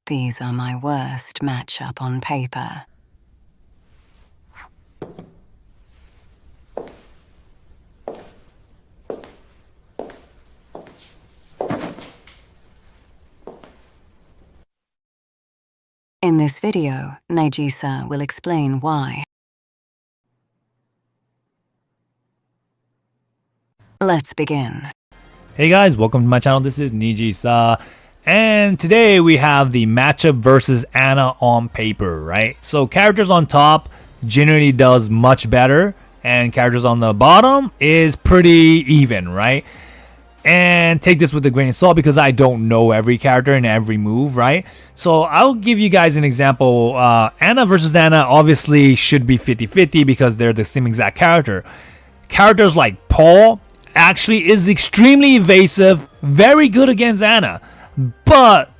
These are my worst matchup on paper. In this video, Nijisa will explain why. Let's begin. Hey guys, welcome to my channel. This is Nijisa, and today we have the matchup versus Anna on paper, right? So characters on top generally does much better, and characters on the bottom is pretty even, right? And take this with a grain of salt because I don't know every character and every move, right? So I'll give you guys an example. Anna versus Anna obviously should be 50-50 because they're the same exact character. Characters like Paul actually is extremely evasive, very good against Anna, but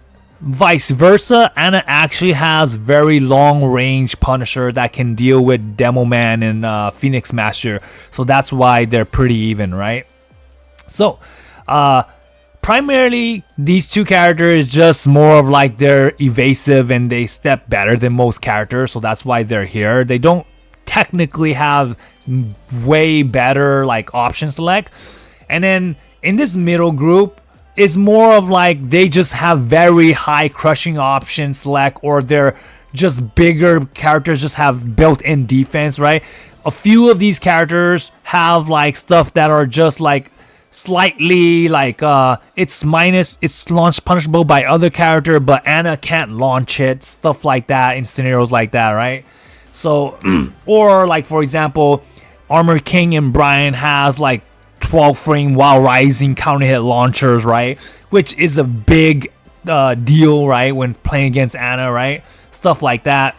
vice versa, Anna actually has very long range Punisher that can deal with Demo Man and Phoenix Master, so that's why they're pretty even, right? So primarily these two characters just more of like they're evasive and they step better than most characters, so that's why they're here. They don't technically have way better like option select, and then in this middle group it's more of like they just have very high crushing option select, or they're just bigger characters just have built-in defense, right? A few of these characters have like stuff that are just like slightly like it's launch punishable by other character, but Anna can't launch it, stuff like that in scenarios like that, right? So or like for example, Armor King and Brian has like 12 frame while rising counter hit launchers, right? Which is a big deal, right, when playing against Anna, right? Stuff like that.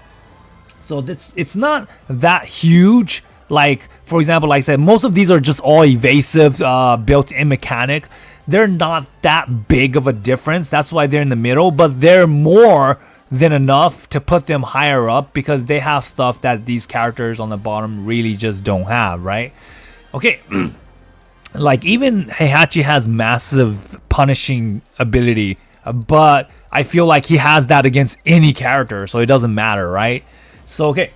So it's not that huge. Like for example, like I said, most of these are just all evasive built-in mechanic. They're not that big of a difference, that's why they're in the middle, but they're more than enough to put them higher up because they have stuff that these characters on the bottom really just don't have, right? Okay. Like even Heihachi has massive punishing ability, but I feel like he has that against any character, so it doesn't matter, right? So okay,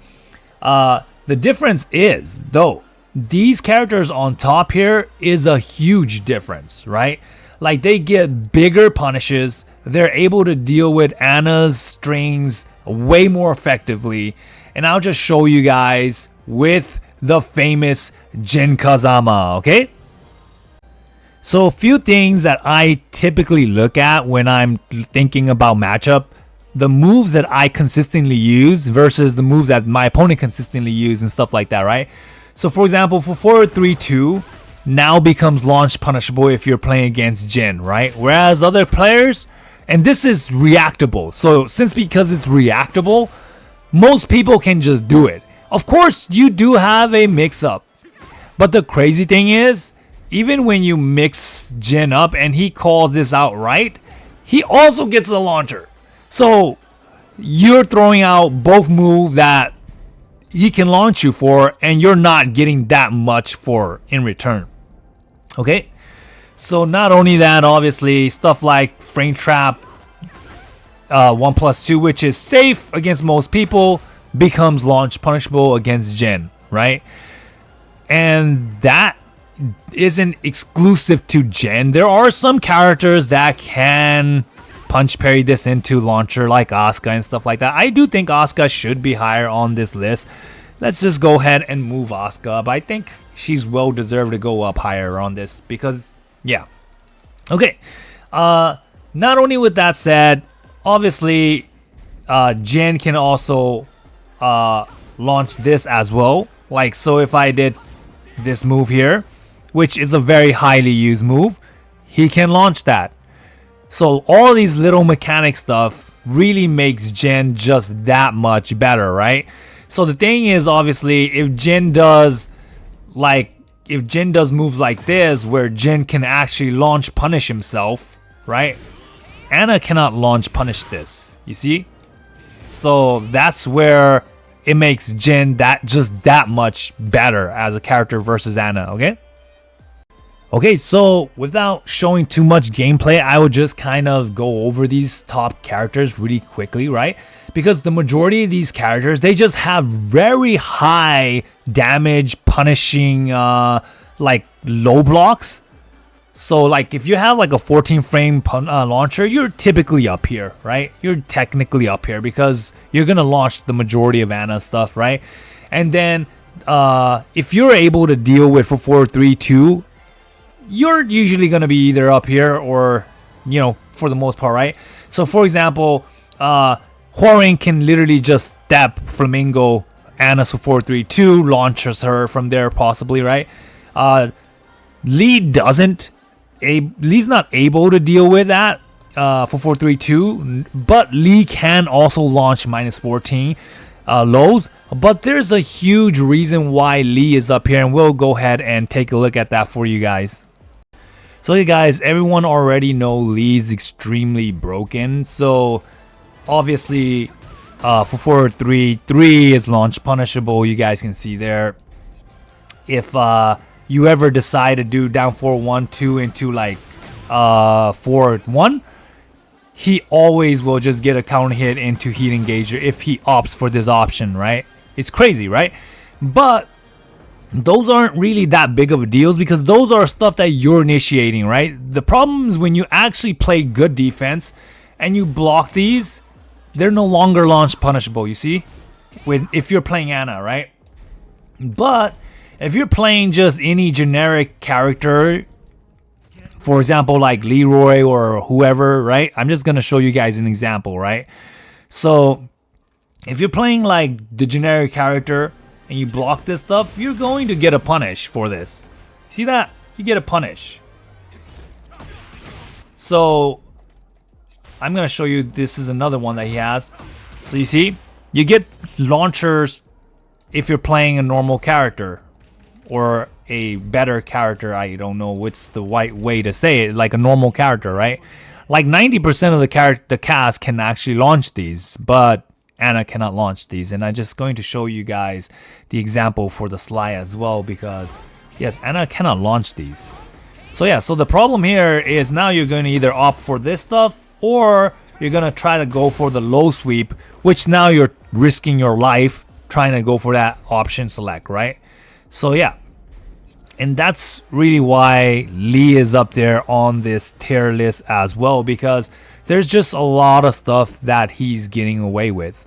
the difference is though, these characters on top here is a huge difference, right? Like they get bigger punishes, they're able to deal with Anna's strings way more effectively, and I'll just show you guys with the famous Jin Kazama, okay? So a few things that I typically look at when I'm thinking about matchup, the moves that I consistently use versus the move that my opponent consistently use and stuff like that, right? So for example, for 4-3-2 now becomes launch punishable if you're playing against Jin, right? Whereas other players, and this is reactable, so because it's reactable, most people can just do it. Of course you do have a mix up, but the crazy thing is, even when you mix Jin up and he calls this out right, he also gets a launcher. So you're throwing out both moves that he can launch you for, and you're not getting that much for in return. Okay, so not only that, obviously stuff like frame trap 1+2, which is safe against most people, becomes launch punishable against Jin, right? And that isn't exclusive to Jin. There are some characters that can punch parry this into launcher, like Asuka and stuff like that. I do think Asuka should be higher on this list. Let's just go ahead and move Asuka up. I think she's well deserved to go up higher on this because yeah. Okay, not only with that said, obviously Jin can also launch this as well. Like so if I did this move here, which is a very highly used move, he can launch that. So all these little mechanic stuff really makes Jin just that much better, right? So the thing is, obviously, if Jin does moves like this where Jin can actually launch punish himself, right? Anna cannot launch punish this, you see? So that's where it makes Jin that much better as a character versus Anna, okay? Okay, so without showing too much gameplay, I would just kind of go over these top characters really quickly, right? Because the majority of these characters, they just have very high damage punishing like low blocks. So like if you have like a 14 frame launcher, you're typically up here, right? You're technically up here because you're gonna launch the majority of Ana stuff, right? And then if you're able to deal with 4-3-2, you're usually going to be either up here or, you know, for the most part, right? So, for example, Huareng can literally just step Flamingo, Ana's 4-3-2, launches her from there possibly, right? Lee doesn't. Lee's not able to deal with that for 4-3-2, but Lee can also launch -14 lows. But there's a huge reason why Lee is up here, and we'll go ahead and take a look at that for you guys. So you guys, everyone already know Lee's extremely broken. So obviously for 4-3-3 is launch punishable. You guys can see there. If you ever decide to do down 4-1-2 into like 4-1, he always will just get a counter hit into heat engager if he opts for this option, right? It's crazy, right? But those aren't really that big of a deal because those are stuff that you're initiating, right? The problem is when you actually play good defense and you block these, they're no longer launch punishable, you see? If you're playing Ana, right? But if you're playing just any generic character, for example, like Leroy or whoever, right? I'm just going to show you guys an example, right? So if you're playing like the generic character and you block this stuff, you're going to get a punish for this. See that? You get a punish. So I'm going to show you, this is another one that he has. So you see, you get launchers if you're playing a normal character or a better character. I don't know what's the right way to say it, like a normal character, right? Like 90% of the cast can actually launch these, but Ana cannot launch these. And I'm just going to show you guys the example for the Sly as well, because yes, Ana cannot launch these. So yeah, so the problem here is now you're going to either opt for this stuff or you're going to try to go for the low sweep, which now you're risking your life trying to go for that option select, right? So yeah, and that's really why Lee is up there on this tier list as well, because there's just a lot of stuff that he's getting away with.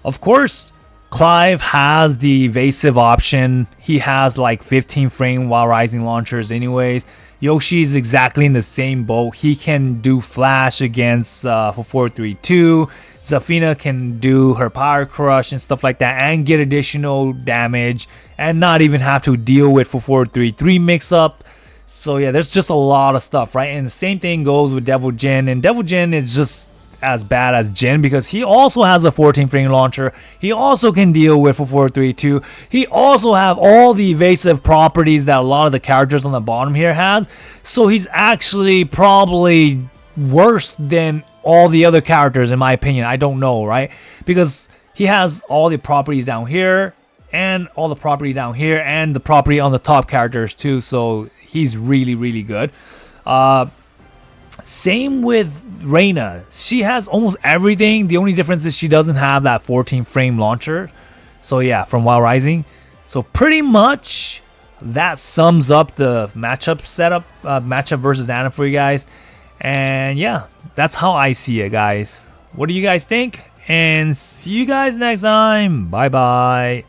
Of course, Clive has the evasive option. He has like 15 frame while rising launchers anyways. Yoshi is exactly in the same boat. He can do flash against for 4-3-2. Zafina can do her power crush and stuff like that and get additional damage and not even have to deal with for 4-3-3 mix up. So yeah, there's just a lot of stuff, right? And the same thing goes with Devil Jin, and Devil Jin is just as bad as Jin because he also has a 14 frame launcher. He also can deal with for 4-3-2. He also have all the evasive properties that a lot of the characters on the bottom here has. So he's actually probably worse than all the other characters in my opinion. I don't know, right? Because he has all the properties down here and all the property down here and the property on the top characters too. So he's really good. Same with Reina. She has almost everything. The only difference is she doesn't have that 14 frame launcher. So yeah, from Wild Rising. So pretty much that sums up the matchup setup, matchup versus Ana for you guys. And yeah, that's how I see it, guys. What do you guys think? And see you guys next time. Bye bye.